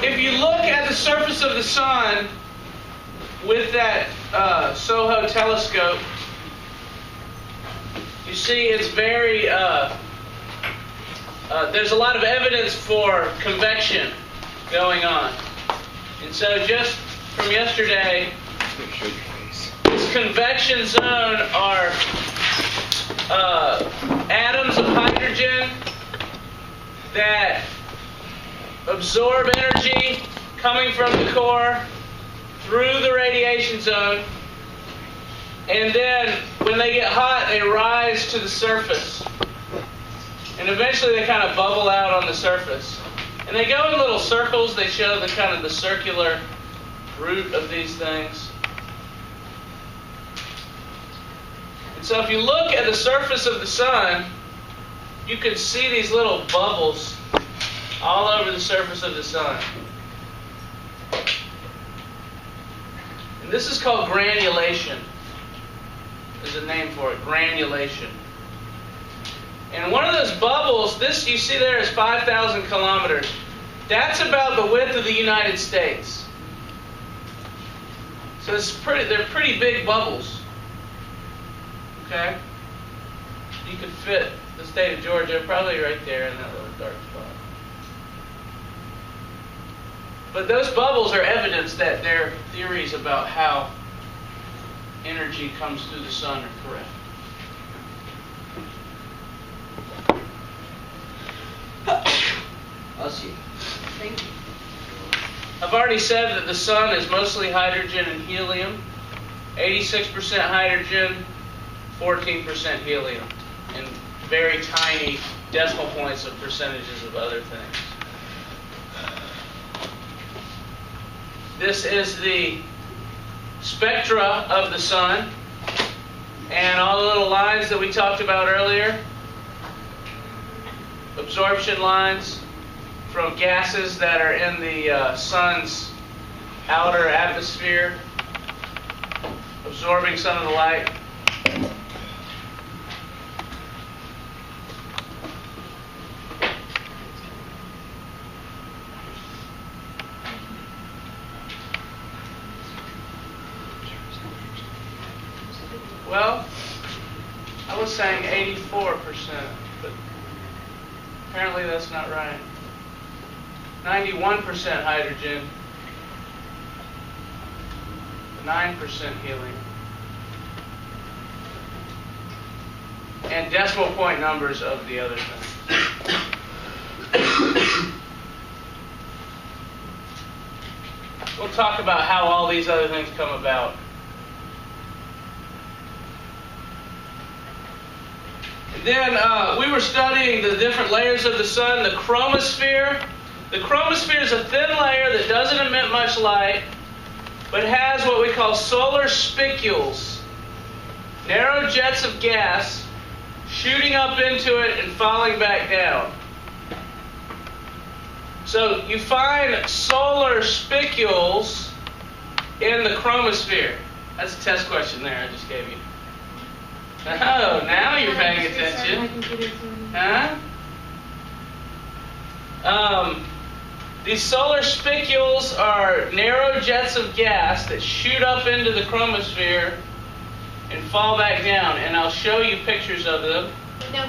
If you look at the surface of the sun with that SOHO telescope, you see it's very, there's a lot of evidence for convection going on. And so just from yesterday, this convection zone are atoms of hydrogen that absorb energy coming from the core through the radiation zone, and then when they get hot, they rise to the surface, and eventually they kind of bubble out on the surface. And they go in little circles. They show the kind of the circular root of these things. And so if you look at the surface of the sun, you can see these little bubbles all over the surface of the sun. And this is called granulation. There's a name for it, granulation. And one of those bubbles, this you see there is 5,000 kilometers. That's about the width of the United States. So they're pretty big bubbles. Okay? You could fit the state of Georgia probably right there in that little dark spot. But those bubbles are evidence that their theories about how energy comes through the sun are correct. Bless you. Thank you. I've already said that the sun is mostly hydrogen and helium. 86% hydrogen, 14% helium, and very tiny decimal points of percentages of other things. This is the spectra of the sun, and all the little lines that we talked about earlier. Absorption lines from gases that are in the sun's outer atmosphere, absorbing some of the light. Well, I was saying 84%, but apparently that's not right. 91% hydrogen, 9% helium. And decimal point numbers of the other things. We'll talk about how all these other things come about. And then we were studying the different layers of the sun, the chromosphere. The chromosphere is a thin layer that doesn't emit much light, but has what we call solar spicules, narrow jets of gas shooting up into it and falling back down. So you find solar spicules in the chromosphere. That's a test question there I just gave you. Oh, now you're paying attention. Huh? These solar spicules are narrow jets of gas that shoot up into the chromosphere and fall back down. And I'll show you pictures of them. No.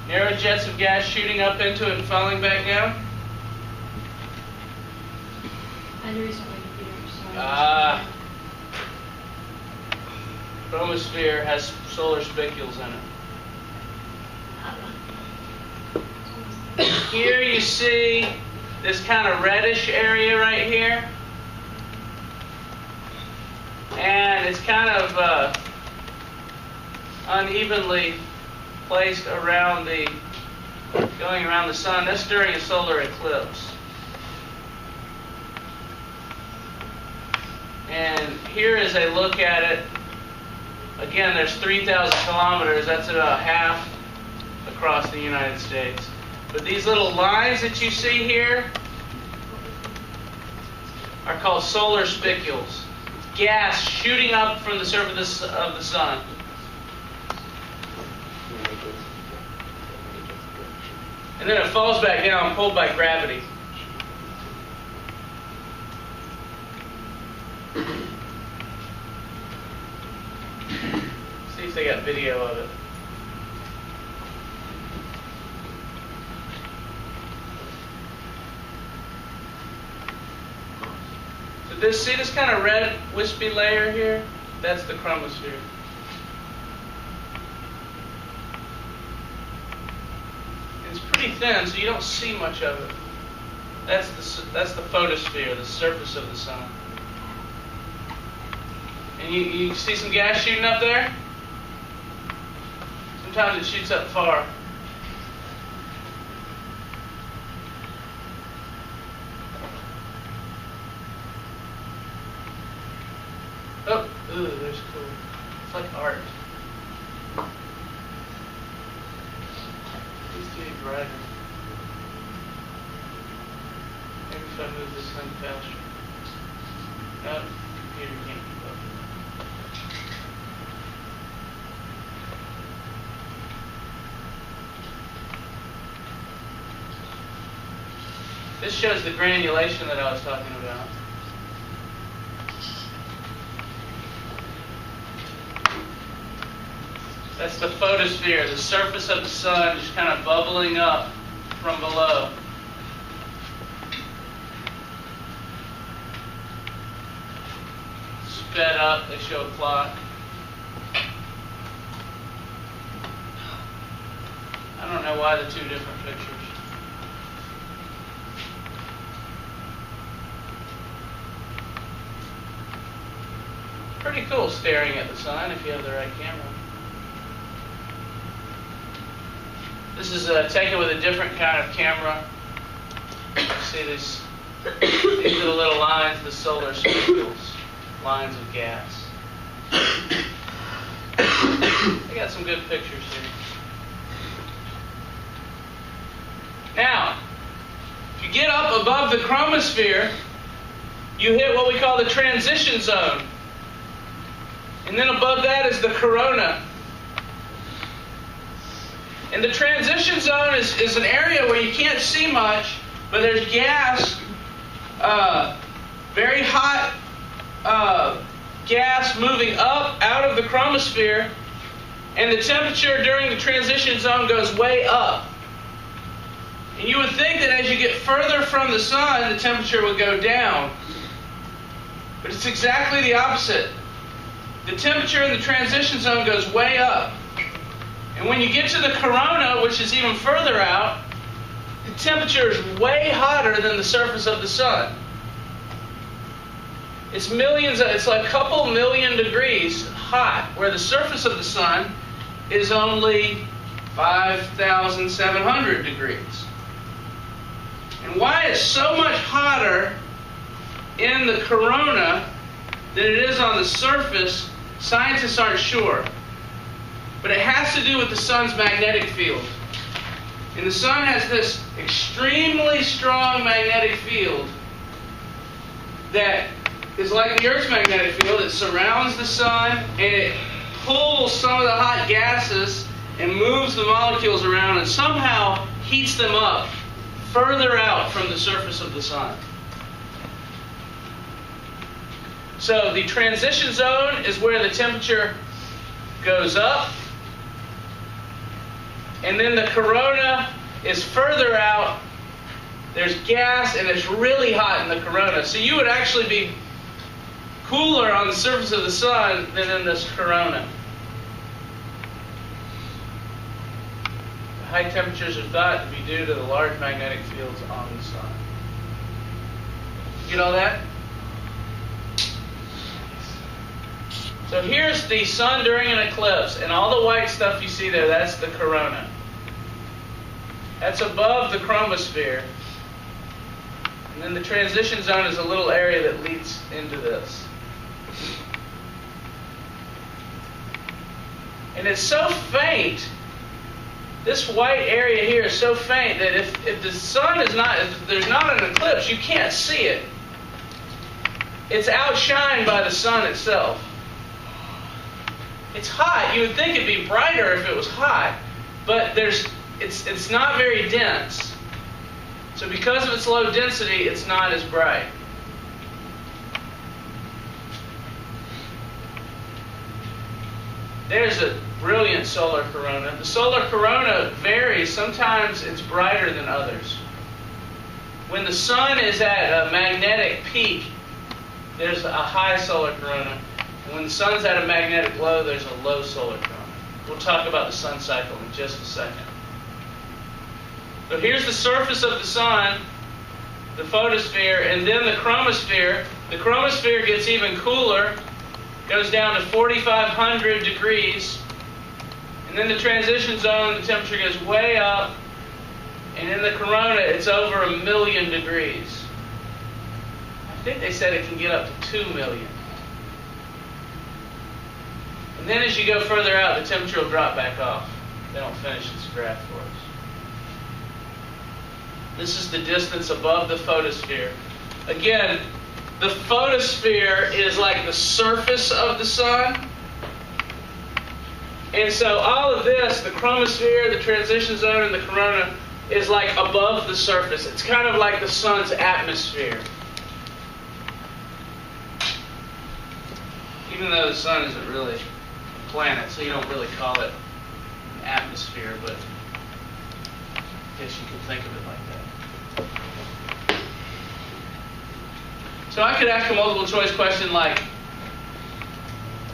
Narrow jets of gas shooting up into it and falling back down. Chromosphere has solar spicules in it. Here you see this kind of reddish area right here. And it's kind of unevenly placed around going around the sun. That's during a solar eclipse. And here is a look at it. Again, there's 3,000 kilometers. That's about half across the United States. But these little lines that you see here are called solar spicules. gas shooting up from the surface of the sun. And then it falls back down, pulled by gravity. See if they got video of it. So see this kind of red wispy layer here? That's the chromosphere. It's pretty thin, so you don't see much of it. That's the photosphere, the surface of the sun. And you see some gas shooting up there? Sometimes it shoots up far. Oh, ooh, there's cool. It's like art. These two are brighter. Maybe if I move this thing faster. No, computer can't keep up. This shows the granulation that I was talking about. That's the photosphere, the surface of the sun just kind of bubbling up from below. Sped up, they show a clock. I don't know why the two different pictures. Pretty cool staring at the sun if you have the right camera. This is taken with a different kind of camera. You see these are the little lines, the solar speckles, lines of gas. I got some good pictures here. Now, if you get up above the chromosphere, you hit what we call the transition zone. And then above that is the corona. And the transition zone is an area where you can't see much, but there's gas, very hot gas moving up out of the chromosphere, and the temperature during the transition zone goes way up. And you would think that as you get further from the sun, the temperature would go down. But it's exactly the opposite. The temperature in the transition zone goes way up. And when you get to the corona, which is even further out, the temperature is way hotter than the surface of the sun. It's like a couple million degrees hot, where the surface of the sun is only 5,700 degrees. And why it's so much hotter in the corona than it is on the surface, scientists aren't sure. But it has to do with the sun's magnetic field. And the sun has this extremely strong magnetic field that is like the Earth's magnetic field. It surrounds the sun and it pulls some of the hot gases and moves the molecules around and somehow heats them up further out from the surface of the sun. So the transition zone is where the temperature goes up. And then the corona is further out. There's gas and it's really hot in the corona. So you would actually be cooler on the surface of the sun than in this corona. The high temperatures are thought to be due to the large magnetic fields on the sun. Get all that? So here's the sun during an eclipse, and all the white stuff you see there, that's the corona. That's above the chromosphere. And then the transition zone is a little area that leads into this. And it's so faint, this white area here is so faint that if the sun is not, if there's not an eclipse, you can't see it. it's outshined by the sun itself. It's hot. You would think it'd be brighter if it was hot, but it's not very dense. So because of its low density, it's not as bright. There's a brilliant solar corona. The solar corona varies. Sometimes it's brighter than others. When the sun is at a magnetic peak, there's a high solar corona. And when the sun's at a magnetic low, there's a low solar corona. We'll talk about the sun cycle in just a second. So here's the surface of the sun, the photosphere, and then the chromosphere. The chromosphere gets even cooler, goes down to 4,500 degrees. And then the transition zone, the temperature goes way up. And in the corona, it's over 1,000,000 degrees. I think they said it can get up to 2,000,000. And then as you go further out, the temperature will drop back off. They don't finish this graph for us. This is the distance above the photosphere. Again, the photosphere is like the surface of the sun. And so all of this, the chromosphere, the transition zone, and the corona, is like above the surface. It's kind of like the sun's atmosphere. Even though the sun isn't really a planet, so you don't really call it an atmosphere, but I guess you can think of it like that. So I could ask a multiple choice question like,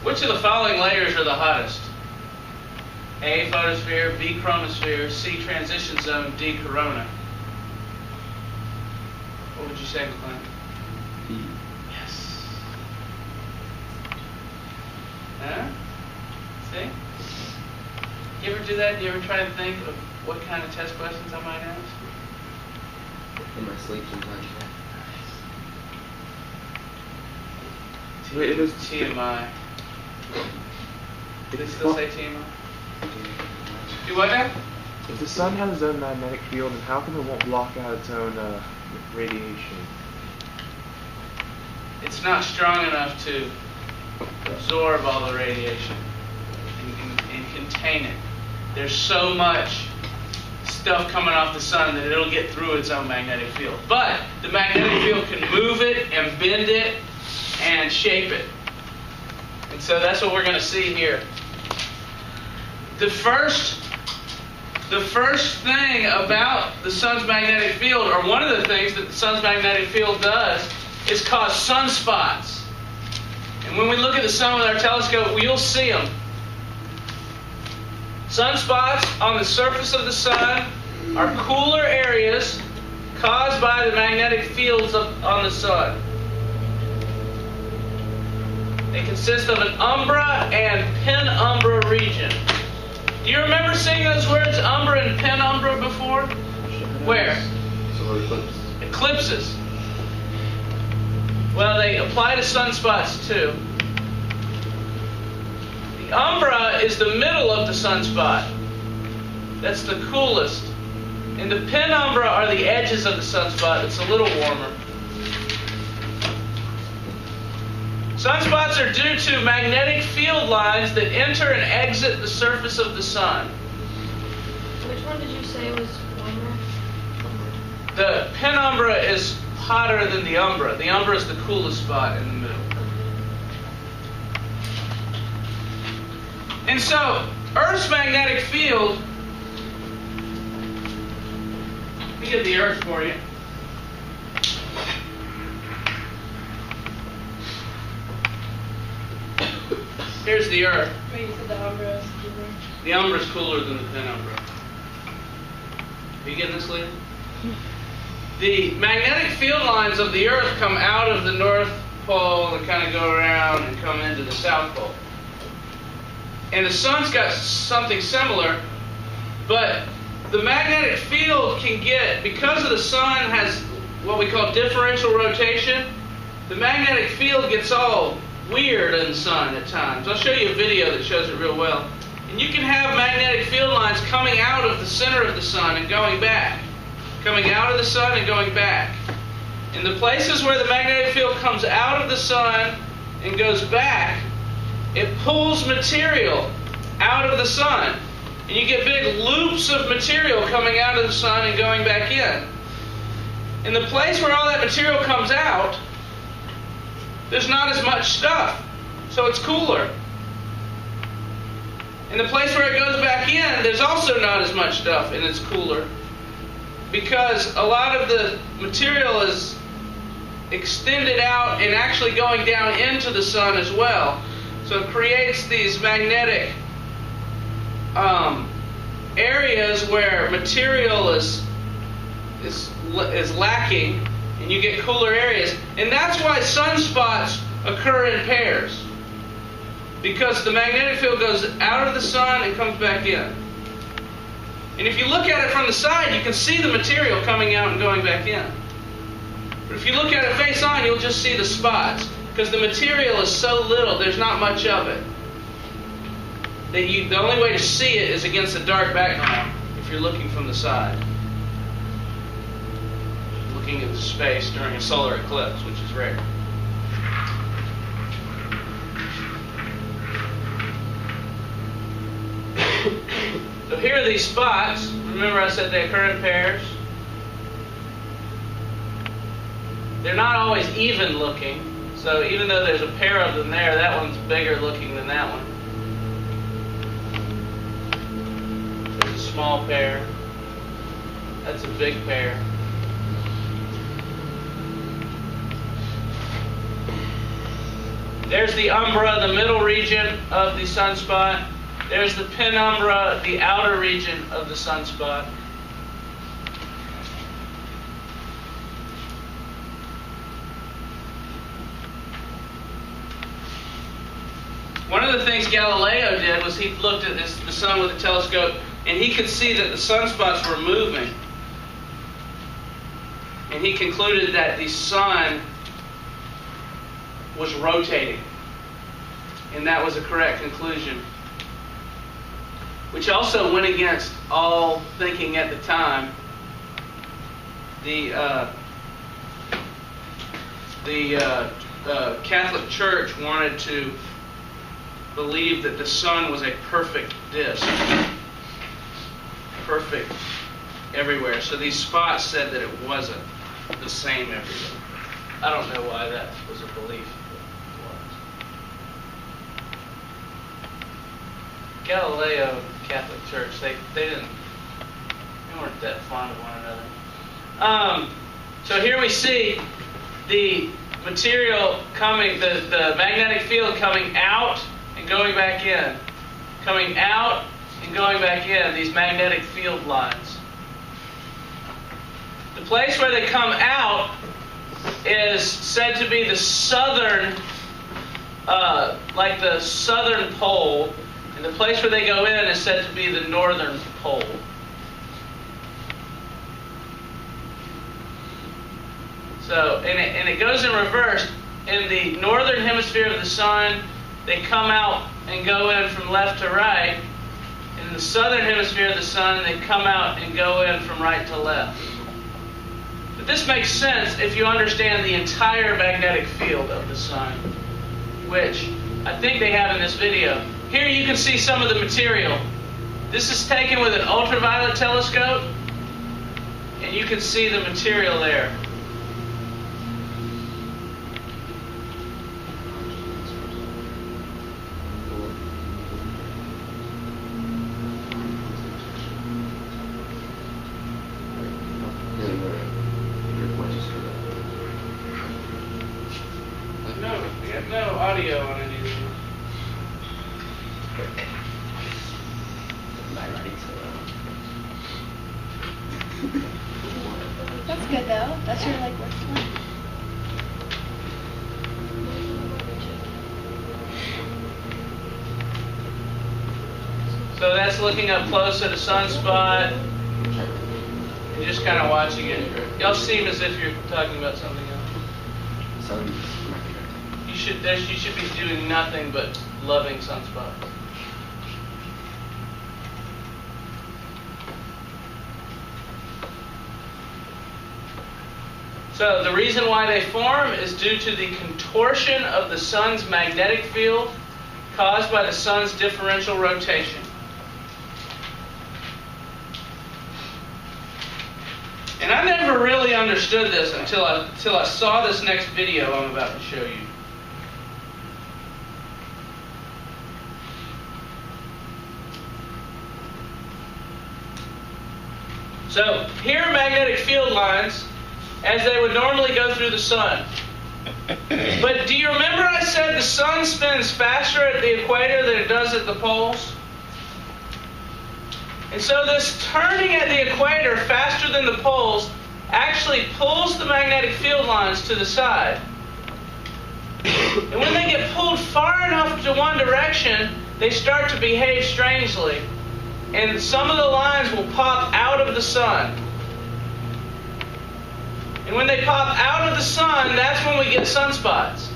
which of the following layers are the hottest? A, photosphere, B, chromosphere, C, transition zone, D, corona. What would you say, McLean? B. Yes. Huh? See? You ever do that? Do you ever try to think of what kind of test questions I might ask? In my sleep sometimes. Wait, it is TMI. Did it still say TMI? Do what now? If the sun has its own magnetic field, then how come it won't block out its own radiation? It's not strong enough to absorb all the radiation and contain it. There's so much stuff coming off the sun that it'll get through its own magnetic field. But the magnetic field can move it and bend it and shape it. And so that's what we're going to see here. The first thing about the sun's magnetic field, or one of the things that the sun's magnetic field does, is cause sunspots. And when we look at the sun with our telescope, you'll see them. Sunspots on the surface of the sun are cooler areas caused by the magnetic fields on the sun. They consist of an umbra and penumbra region. Do you remember seeing those words, umbra and penumbra, before? Where? Solar eclipse. Eclipses. Well, they apply to sunspots too. The umbra is the middle of the sunspot. That's the coolest. And the penumbra are the edges of the sunspot. It's a little warmer. Sunspots are due to magnetic field lines that enter and exit the surface of the sun. Which one did you say was warmer? The penumbra is hotter than the umbra. The umbra is the coolest spot in the middle. And so, Earth's magnetic field, let me get the Earth for you. Here's the Earth. Wait, you said the umbra is cooler? The umbra is cooler than the penumbra. Are you getting this, Leah? The magnetic field lines of the Earth come out of the North Pole and kind of go around and come into the South Pole. And the sun's got something similar, but the magnetic field can get, because of the sun has what we call differential rotation, the magnetic field gets all weird in the sun at times. I'll show you a video that shows it real well. And you can have magnetic field lines coming out of the center of the sun and going back. Coming out of the sun and going back. In the places where the magnetic field comes out of the sun and goes back, it pulls material out of the sun. And you get big loops of material coming out of the sun and going back in. In the place where all that material comes out, there's not as much stuff, so it's cooler. In the place where it goes back in, there's also not as much stuff, and it's cooler. Because a lot of the material is extended out and actually going down into the sun as well. So it creates these magnetic areas where material is lacking, and you get cooler areas. And that's why sunspots occur in pairs, because the magnetic field goes out of the sun and comes back in. And if you look at it from the side, you can see the material coming out and going back in. But if you look at it face on, you'll just see the spots, because the material is so little, there's not much of it. The only way to see it is against a dark background if you're looking from the side. Looking into space during a solar eclipse, which is rare. So here are these spots. Remember I said they occur in pairs. They're not always even looking. So even though there's a pair of them there, that one's bigger looking than that one. There's a small pair. That's a big pair. There's the umbra, the middle region of the sunspot. There's the penumbra, the outer region of the sunspot. One of the things Galileo did was he looked at the sun with a telescope, and he could see that the sunspots were moving. And he concluded that the sun was rotating. And that was a correct conclusion, which also went against all thinking at the time. The Catholic Church wanted to believe that the sun was a perfect disk, perfect everywhere. So these spots said that it wasn't the same everywhere. I don't know why that was a belief. Galileo and the Catholic Church, they weren't that fond of one another. So here we see the material coming, the magnetic field coming out and going back in, coming out and going back in, these magnetic field lines. The place where they come out is said to be the southern, like the southern pole. And the place where they go in is said to be the northern pole. So, and it goes in reverse. In the northern hemisphere of the sun, they come out and go in from left to right. In the southern hemisphere of the sun, they come out and go in from right to left. But this makes sense if you understand the entire magnetic field of the sun, which I think they have in this video. Here you can see some of the material. This is taken with an ultraviolet telescope, and you can see the material there. No, we got no audio on it either. That's good though. That's your like worst one. So that's looking up close at a sunspot and just kind of watching it. Y'all seem as if you're talking about something else. You should be doing nothing but loving sunspots. So the reason why they form is due to the contortion of the sun's magnetic field caused by the sun's differential rotation. And I never really understood this until I saw this next video I'm about to show you. So here are magnetic field lines as they would normally go through the sun. But do you remember I said the sun spins faster at the equator than it does at the poles? And so this turning at the equator faster than the poles actually pulls the magnetic field lines to the side. And when they get pulled far enough to one direction, they start to behave strangely. And some of the lines will pop out of the sun. And when they pop out of the sun, that's when we get sunspots.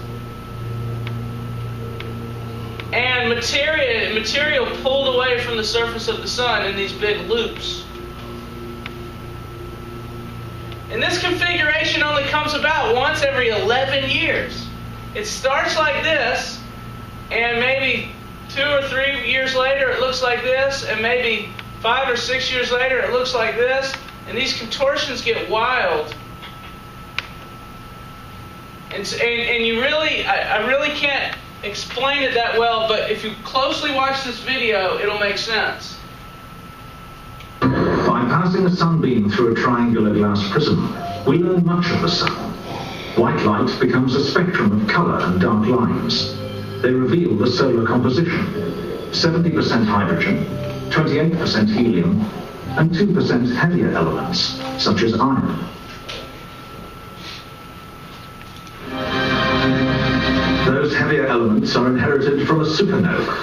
And material pulled away from the surface of the sun in these big loops. And this configuration only comes about once every 11 years. It starts like this, and maybe 2 or 3 years later it looks like this, and maybe 5 or 6 years later it looks like this, and these contortions get wild. And you really, I really can't explain it that well, but if you closely watch this video, it'll make sense. By passing a sunbeam through a triangular glass prism, we learn much of the sun. White light becomes a spectrum of colour and dark lines. They reveal the solar composition: 70% hydrogen, 28% helium, and 2% heavier elements, such as iron. Those heavier elements are inherited from a supernova.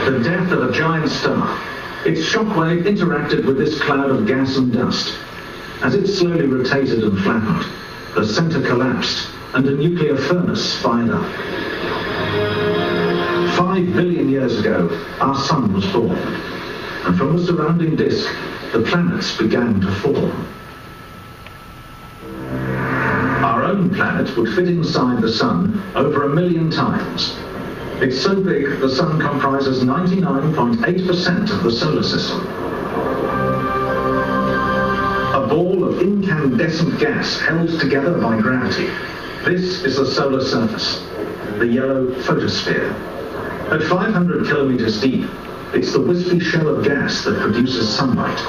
The death of a giant star, its shockwave interacted with this cloud of gas and dust. As it slowly rotated and flattened, the center collapsed and a nuclear furnace fired up. 5 billion years ago, our sun was born, and from the surrounding disk, the planets began to form. Our own planet would fit inside the sun over 1 million times. It's so big, the sun comprises 99.8% of the solar system. A ball of incandescent gas held together by gravity. This is the solar surface, the yellow photosphere. At 500 kilometers deep, it's the wispy shell of gas that produces sunlight.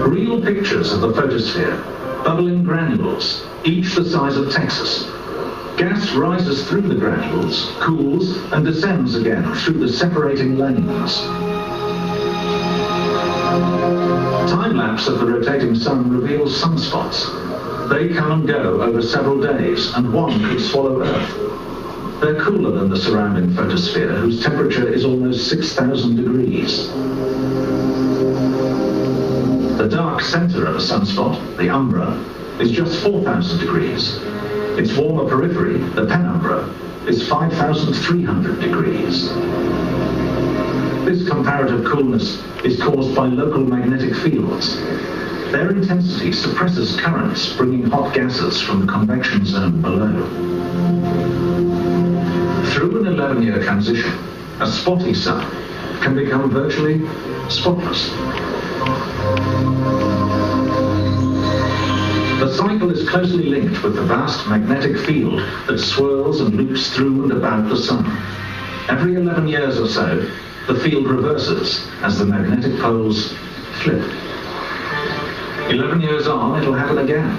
Real pictures of the photosphere, bubbling granules, each the size of Texas. Gas rises through the granules, cools, and descends again through the separating lanes. Time-lapse of the rotating sun reveals sunspots. They come and go over several days, and one could swallow Earth. They're cooler than the surrounding photosphere, whose temperature is almost 6,000 degrees. The dark center of a sunspot, the umbra, is just 4,000 degrees. Its warmer periphery, the penumbra, is 5,300 degrees. This comparative coolness is caused by local magnetic fields. Their intensity suppresses currents, bringing hot gases from the convection zone below. Through an 11-year transition, a spotty sun can become virtually spotless. The cycle is closely linked with the vast magnetic field that swirls and loops through and about the sun. Every 11 years or so, the field reverses as the magnetic poles flip. 11 years on, it'll happen again.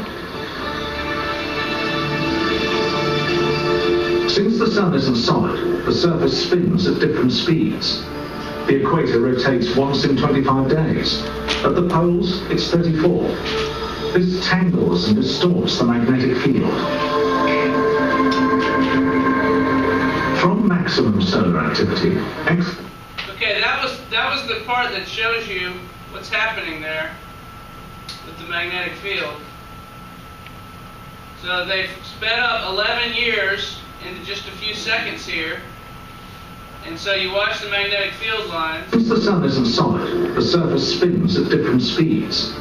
Since the sun isn't solid, the surface spins at different speeds. The equator rotates once in 25 days. At the poles, it's 34. This tangles and distorts the magnetic field. From maximum solar activity, Okay, that was the part that shows you what's happening there with the magnetic field. So they've sped up 11 years into just a few seconds here. And so you watch the magnetic field lines. Since the sun isn't solid, the surface spins at different speeds.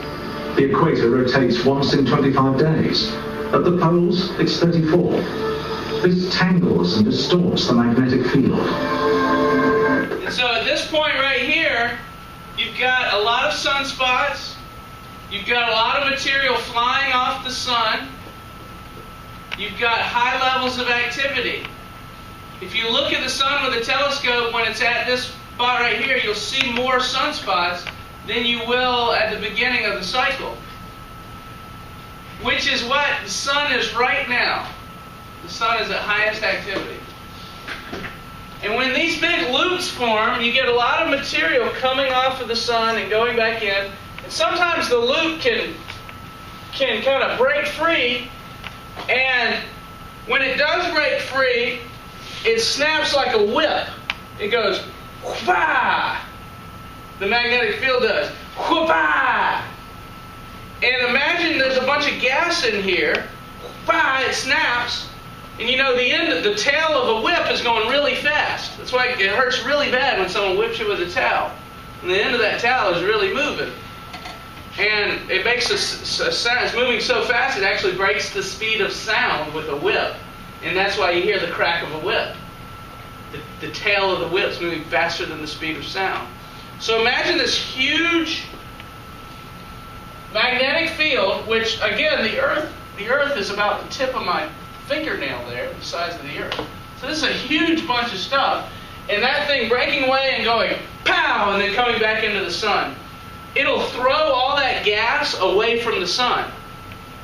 The equator rotates once in 25 days. At the poles, it's 34. This tangles and distorts the magnetic field. And so at this point right here, you've got a lot of sunspots. You've got a lot of material flying off the sun. You've got high levels of activity. If you look at the sun with a telescope when it's at this spot right here, you'll see more sunspots than you will at the beginning of the cycle. Which is what the sun is right now. The sun is at highest activity. And when these big loops form, you get a lot of material coming off of the sun and going back in. And sometimes the loop can kind of break free. And when it does break free, it snaps like a whip. It goes, whoop-ah! The magnetic field does, whoop-ah! And imagine there's a bunch of gas in here. Whoop-ah! It snaps. And you know, the tail of a whip is going really fast. That's why it hurts really bad when someone whips you with a towel. And the end of that towel is really moving. And it makes a sound. It's moving so fast it actually breaks the speed of sound with a whip. And that's why you hear the crack of a whip. The tail of the whip's moving faster than the speed of sound. So imagine this huge magnetic field, which again, the Earth is about the tip of my fingernail there, the size of the Earth. So this is a huge bunch of stuff. And that thing breaking away and going pow, and then coming back into the sun. It'll throw all that gas away from the sun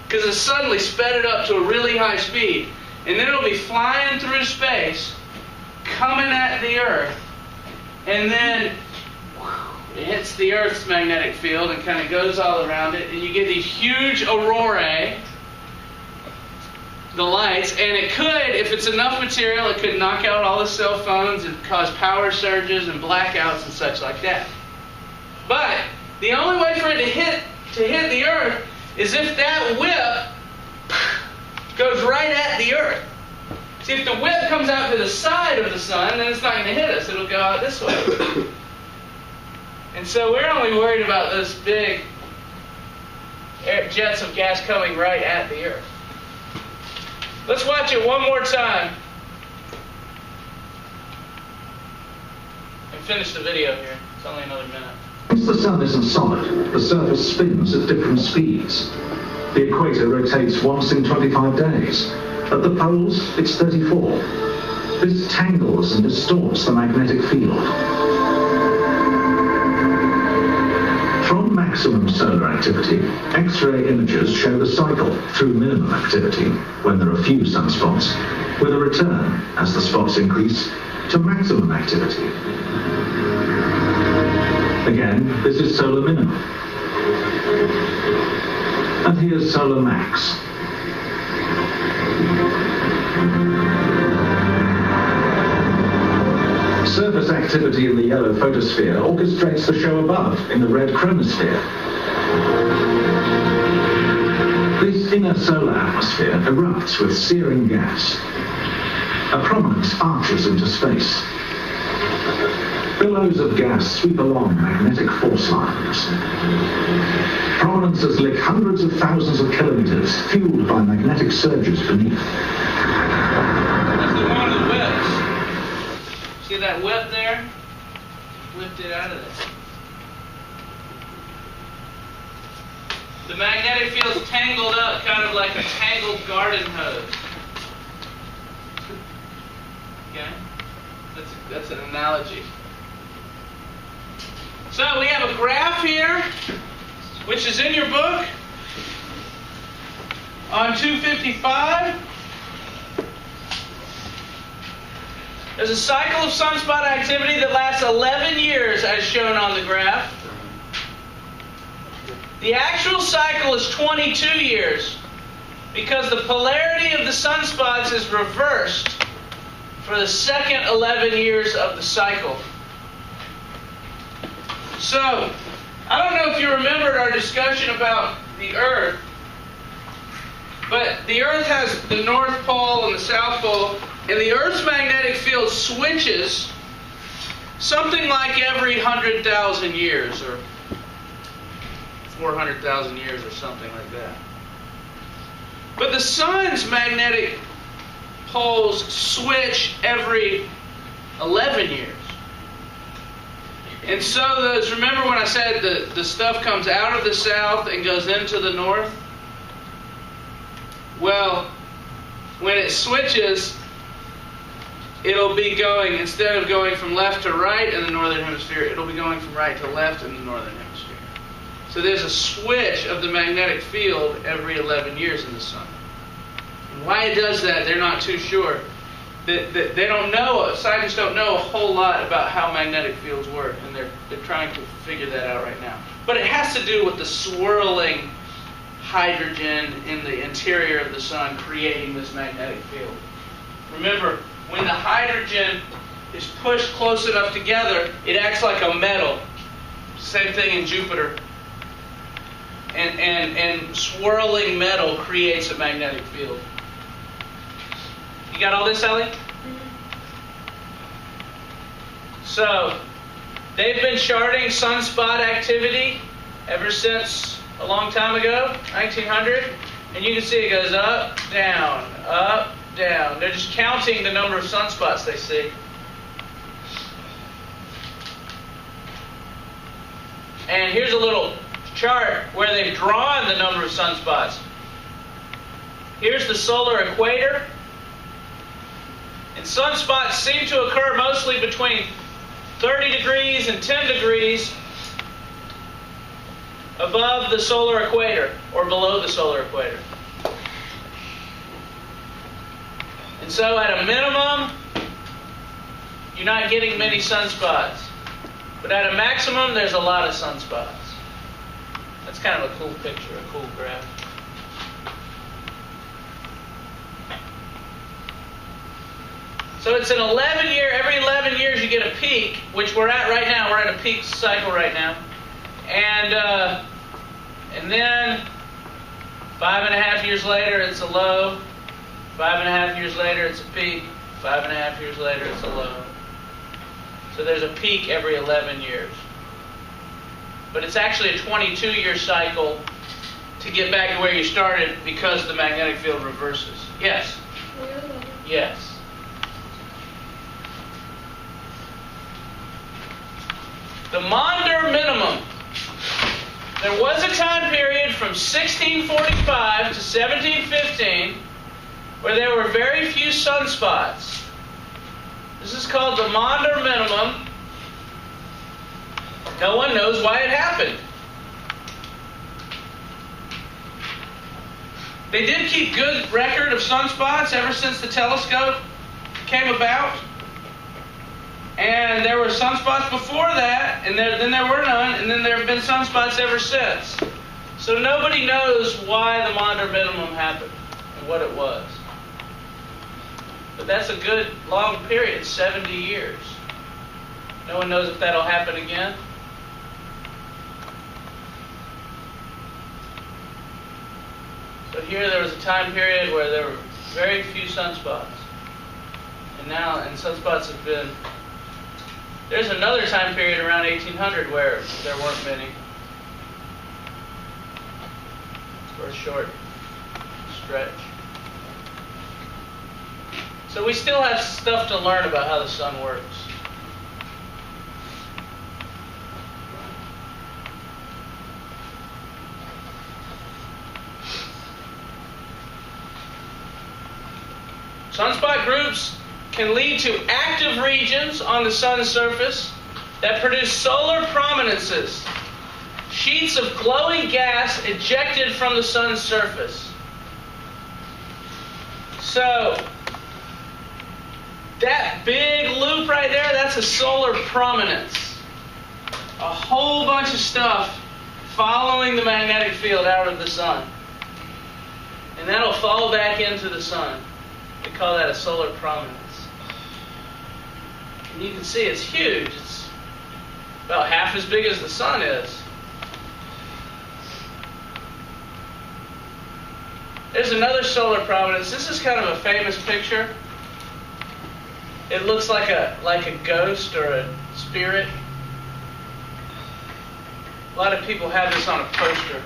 because it suddenly sped it up to a really high speed. And then it'll be flying through space, coming at the Earth, and then it hits the Earth's magnetic field and kind of goes all around it, and you get these huge aurorae, the lights, and it could, if it's enough material, it could knock out all the cell phones and cause power surges and blackouts and such like that. But the only way for it to hit the Earth is if that whip goes right at the Earth. See, if the whip comes out to the side of the sun, then it's not going to hit us. It'll go out this way. And so we're only worried about those big jets of gas coming right at the Earth. Let's watch it one more time and finish the video here. It's only another minute. Since the sun isn't solid, the surface spins at different speeds. The equator rotates once in 25 days. At the poles, it's 34. This tangles and distorts the magnetic field. From maximum solar activity, X-ray images show the cycle through minimum activity, when there are few sunspots, with a return, as the spots increase, to maximum activity. Again, this is solar minimum. And here's solar max. Surface activity in the yellow photosphere orchestrates the show above in the red chromosphere. This inner solar atmosphere erupts with searing gas. A prominence arches into space. Billows of gas sweep along magnetic force lines. Prominences lick hundreds of thousands of kilometers, fueled by magnetic surges beneath. That's the one of the whips. See that whip there? Whipped it out of there. The magnetic field's tangled up, kind of like a tangled garden hose. Okay? That's an analogy. So we have a graph here, which is in your book on 255. There's a cycle of sunspot activity that lasts 11 years, as shown on the graph. The actual cycle is 22 years because the polarity of the sunspots is reversed for the second 11 years of the cycle. So, I don't know if you remembered our discussion about the Earth, but the Earth has the North Pole and the South Pole, and the Earth's magnetic field switches something like every 100,000 years or 400,000 years or something like that. But the sun's magnetic poles switch every 11 years. And so remember when I said the stuff comes out of the south and goes into the north? Well, when it switches, it'll be going, instead of going from left to right in the northern hemisphere, it'll be going from right to left in the northern hemisphere. So there's a switch of the magnetic field every 11 years in the sun. And why it does that, they're not too sure. They don't know, scientists don't know a whole lot about how magnetic fields work, and they're trying to figure that out right now. But it has to do with the swirling hydrogen in the interior of the sun creating this magnetic field. Remember, when the hydrogen is pushed close enough together, it acts like a metal. Same thing in Jupiter. And swirling metal creates a magnetic field. You got all this, Ellie? So, they've been charting sunspot activity ever since a long time ago, 1900. And you can see it goes up, down, up, down. They're just counting the number of sunspots they see. And here's a little chart where they've drawn the number of sunspots. Here's the solar equator. And sunspots seem to occur mostly between 30 degrees and 10 degrees above the solar equator or below the solar equator. And so at a minimum, you're not getting many sunspots. But at a maximum, there's a lot of sunspots. That's kind of a cool picture, a cool graph. So it's an 11-year, every 11 years you get a peak, which we're at right now. We're at a peak cycle right now. And then 5.5 years later, it's a low. 5.5 years later, it's a peak. 5.5 years later, it's a low. So there's a peak every 11 years. But it's actually a 22-year cycle to get back to where you started because the magnetic field reverses. Yes? Really? Yes. The Maunder minimum. There was a time period from 1645 to 1715 where there were very few sunspots. This is called the Maunder minimum. No one knows why it happened. They did keep good record of sunspots ever since the telescope came about. And there were sunspots before that, and then there were none, and then there have been sunspots ever since. So nobody knows why the Maunder minimum happened and what it was. But that's a good long period, 70 years. No one knows if that'll happen again. So here there was a time period where there were very few sunspots. And now, and sunspots have been... There's another time period around 1800 where there weren't many. For a short stretch. So we still have stuff to learn about how the sun works. Sunspot groups can lead to active regions on the sun's surface that produce solar prominences, sheets of glowing gas ejected from the sun's surface. So, that big loop right there, that's a solar prominence. A whole bunch of stuff following the magnetic field out of the sun. And that'll fall back into the sun. We call that a solar prominence. And you can see it's huge. It's about half as big as the sun is. There's another solar prominence. This is kind of a famous picture. It looks like a ghost or spirit. A lot of people have this on a poster.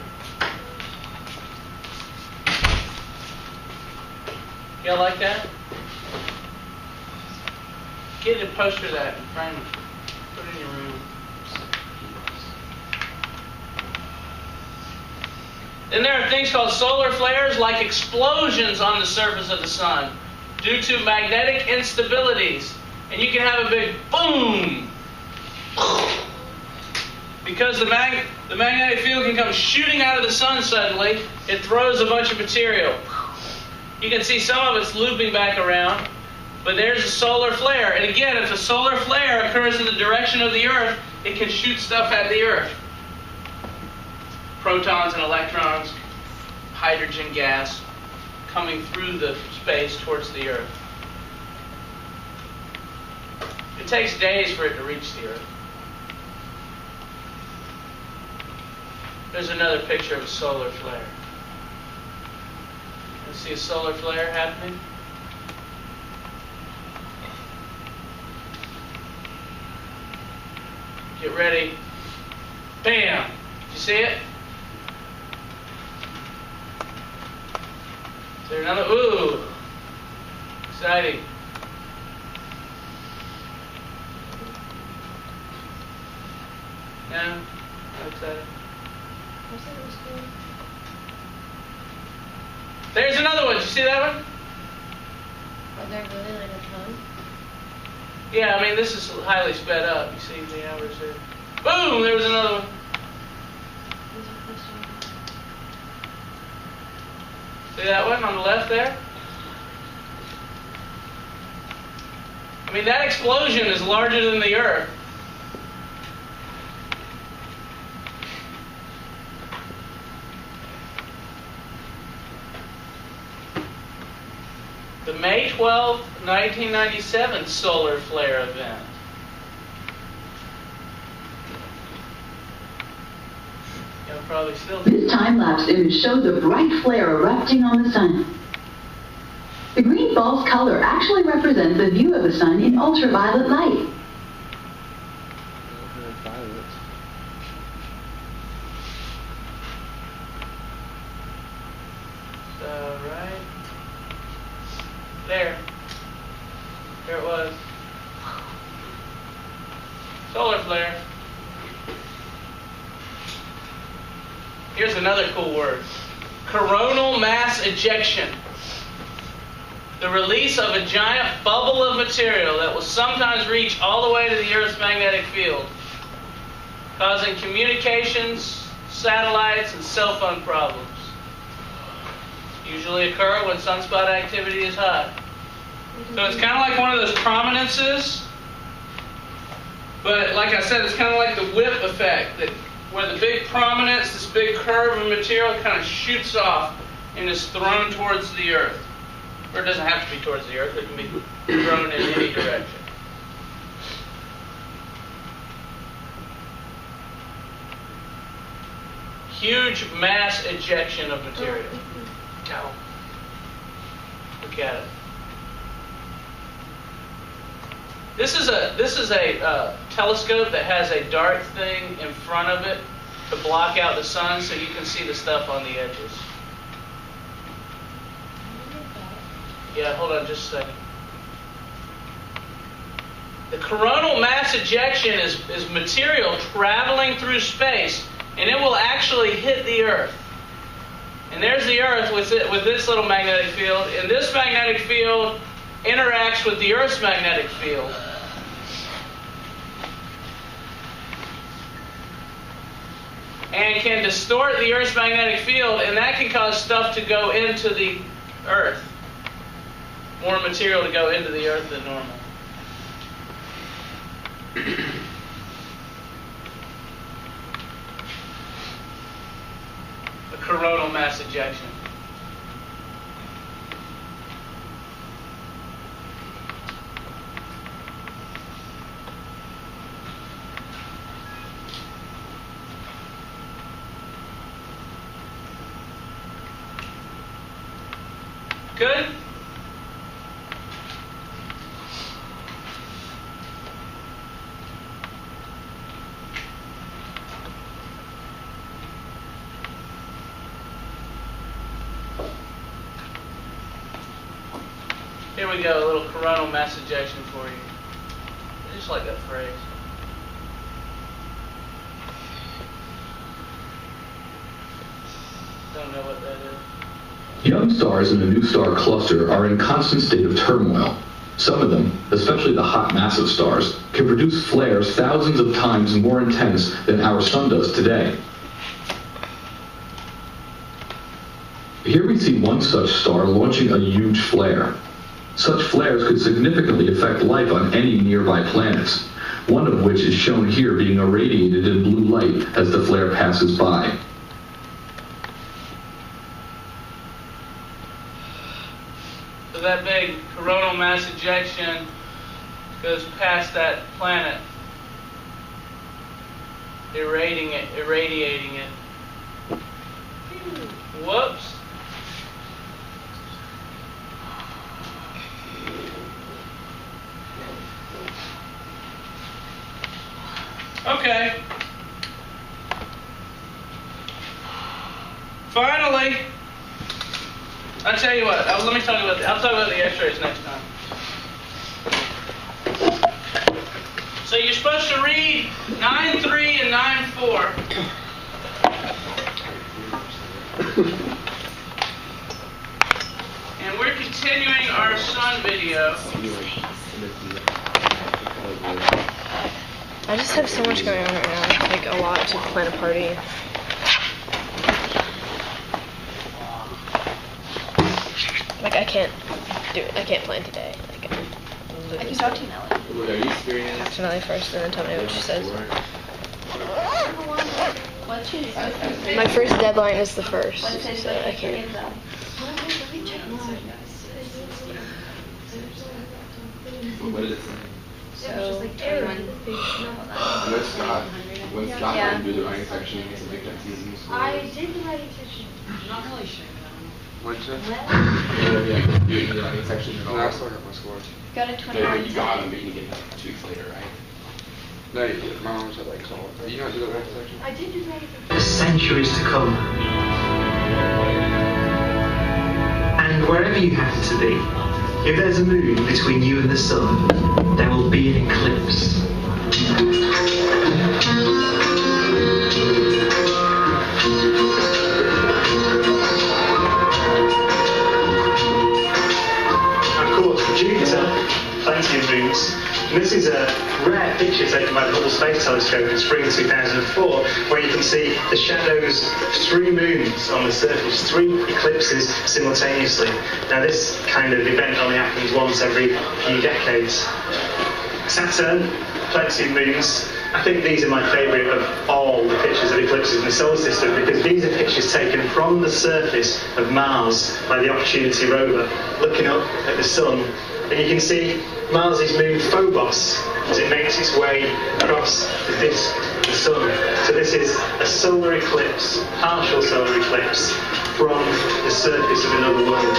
Y'all like that? Get a poster of that and frame it. Put it in your room. Then there are things called solar flares, like explosions on the surface of the sun due to magnetic instabilities. And you can have a big boom. Because the magnetic field can come shooting out of the sun suddenly, it throws a bunch of material. You can see some of it's looping back around, but there's a solar flare. And again, if a solar flare occurs in the direction of the Earth, it can shoot stuff at the Earth. Protons and electrons, hydrogen gas, coming through the space towards the Earth. It takes days for it to reach the Earth. There's another picture of a solar flare. You see a solar flare happening? Get ready. Bam! Did you see it? Is there another? Ooh! Exciting. No? Not exciting? There's another one. Did you see that one? Are there really like a ton? Yeah, I mean, this is highly sped up. You see the average there. Boom! There was another one. See that one on the left there? I mean, that explosion is larger than the Earth. The May 12, 1997 solar flare event. You'll probably still. This time-lapse image shows a bright flare erupting on the sun. The green false color actually represents the view of the sun in ultraviolet light. So, right there. There it was. Solar flare. Here's another cool word. Coronal mass ejection. The release of a giant bubble of material that will sometimes reach all the way to the Earth's magnetic field, causing communications, satellites, and cell phone problems. Usually occur when sunspot activity is high. So it's kind of like one of those prominences, but like I said, it's kind of like the whip effect, that where the big prominence, this big curve of material kind of shoots off and is thrown towards the Earth. Or it doesn't have to be towards the Earth, it can be thrown in any direction. Huge mass ejection of material. Go. Look at it. This is a telescope that has a dark thing in front of it to block out the sun so you can see the stuff on the edges. Yeah, hold on just a second. The coronal mass ejection is material traveling through space, and it will actually hit the Earth. And there's the Earth with its little magnetic field, and this magnetic field interacts with the Earth's magnetic field. And can distort the Earth's magnetic field, and that can cause stuff to go into the Earth. More material to go into the Earth than normal. A coronal mass ejection. Good? we go, a little coronal mass ejection for you. I just like that phrase. Don't know what that is. Young stars in the new star cluster are in constant state of turmoil. Some of them, especially the hot massive stars, can produce flares thousands of times more intense than our sun does today. Here we see one such star launching a huge flare. Such flares could significantly affect life on any nearby planets, one of which is shown here being irradiated in blue light as the flare passes by. So that big coronal mass ejection goes past that planet, irradiating it. Whoops. Okay. Finally, I'll tell you what. I'll talk about the X-rays next time. So you're supposed to read 9.3 and 9.4. And we're continuing our sun video. I just have so much going on right now, like a lot to plan a party. Like I can't do it. I can't plan today. Like, I can talk to you, Nelly. What are you experiencing? talk to Nelly first, and then tell me what she says. What's your My first deadline is the 1st, so I can't. What is it? So, When Scott can do the writing section and make that season. I did the writing section. Not really sure. What's that? Yeah, do the writing section at all. No, I still got my scores. Got a 21. You got them, but you get them 2 weeks later, right? No, my mom said like call it. You don't do the writing section? I did do the writing section. For centuries to come. And wherever you happen to be, if there's a moon between you and the sun, there will be an eclipse. Of course, for Jupiter, plenty of moons. And this is a rare picture taken by the Hubble Space Telescope in spring 2004, where you can see the shadows of 3 moons on the surface, 3 eclipses simultaneously. Now this kind of event only happens once every few decades. Saturn, plenty of moons. I think these are my favourite of all the pictures of eclipses in the solar system, because these are pictures taken from the surface of Mars by the Opportunity rover, looking up at the sun. And you can see Mars's moon Phobos as it makes its way across the disk of the sun. So this is a solar eclipse, partial solar eclipse, from the surface of another world.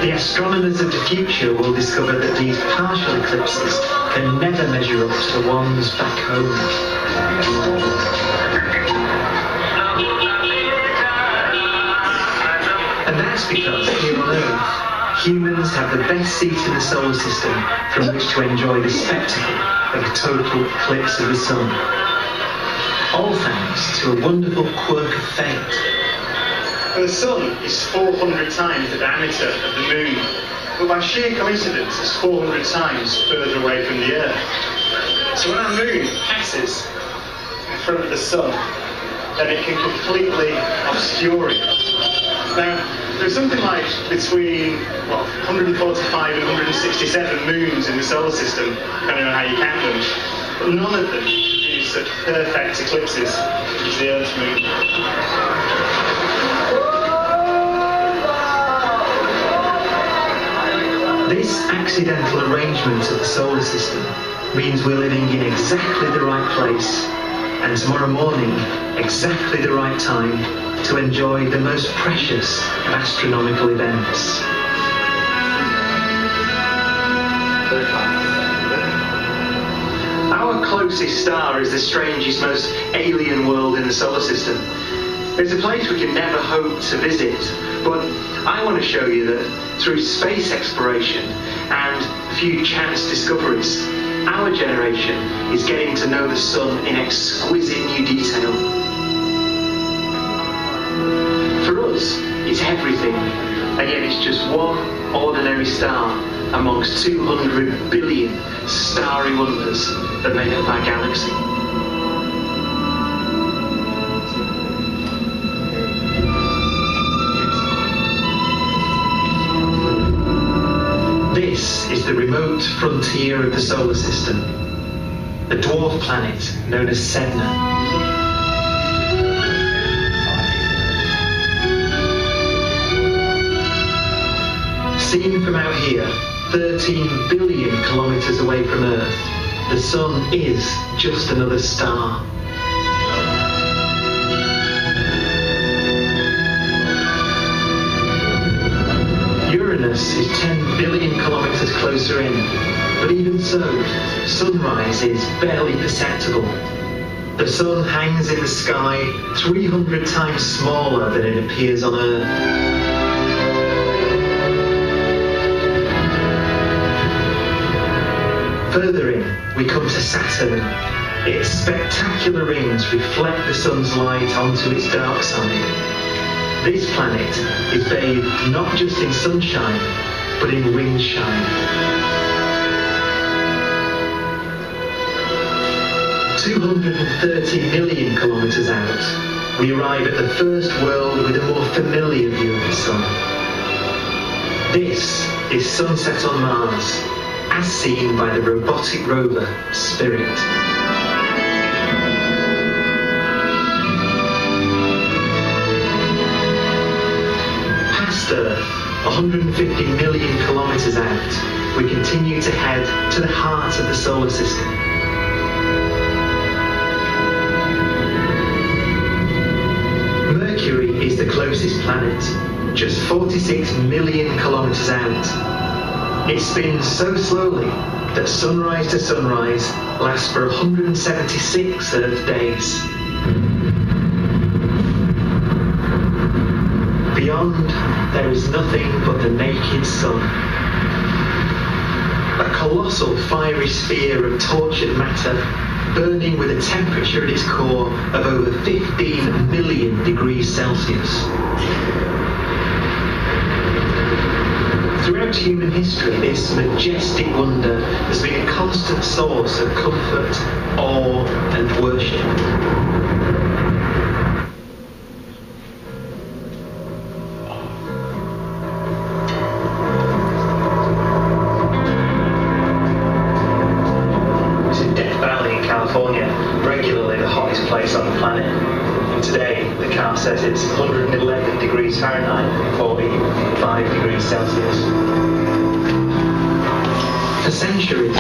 The astronomers of the future will discover that these partial eclipses can never measure up to the ones back home. And that's because here on Earth, humans have the best seat in the solar system from which to enjoy the spectacle of a total eclipse of the sun. All thanks to a wonderful quirk of fate. And the sun is 400 times the diameter of the moon, but by sheer coincidence it's 400 times further away from the Earth. So when our moon passes in front of the sun, then it can completely obscure it. Now, there's something like between 145 and 167 moons in the solar system, depending on how you count them, but none of them produce such perfect eclipses as the Earth's moon. This accidental arrangement of the solar system means we're living in exactly the right place, and tomorrow morning, exactly the right time to enjoy the most precious of astronomical events. Our closest star is the strangest, most alien world in the solar system. There's a place we can never hope to visit, but I want to show you that through space exploration and a few chance discoveries, our generation is getting to know the sun in exquisite new detail. For us, it's everything, and yet it's just one ordinary star amongst 200 billion starry wonders that make up our galaxy. This is the remote frontier of the solar system, a dwarf planet known as Sedna. Seen from out here, 13 billion kilometers away from Earth, the Sun is just another star. Uranus is 10 billion kilometers closer in, but even so, sunrise is barely perceptible. The Sun hangs in the sky 300 times smaller than it appears on Earth. Further in, we come to Saturn. Its spectacular rings reflect the Sun's light onto its dark side. This planet is bathed not just in sunshine, but in windshine. 230 million kilometers out, we arrive at the first world with a more familiar view of the Sun. This is sunset on Mars, as seen by the robotic rover Spirit. Past Earth, 150 million kilometers out, we continue to head to the heart of the solar system. Mercury is the closest planet, just 46 million kilometers out. It spins so slowly that sunrise to sunrise lasts for 176 Earth days. Beyond, there is nothing but the naked sun. A colossal fiery sphere of tortured matter, burning with a temperature at its core of over 15 million degrees Celsius. Throughout human history, this majestic wonder has been a constant source of comfort, awe, and worship. This is Death Valley in California, regularly the hottest place on the planet. And today, the count says it's 111 degrees Fahrenheit, 45 degrees Celsius. For centuries,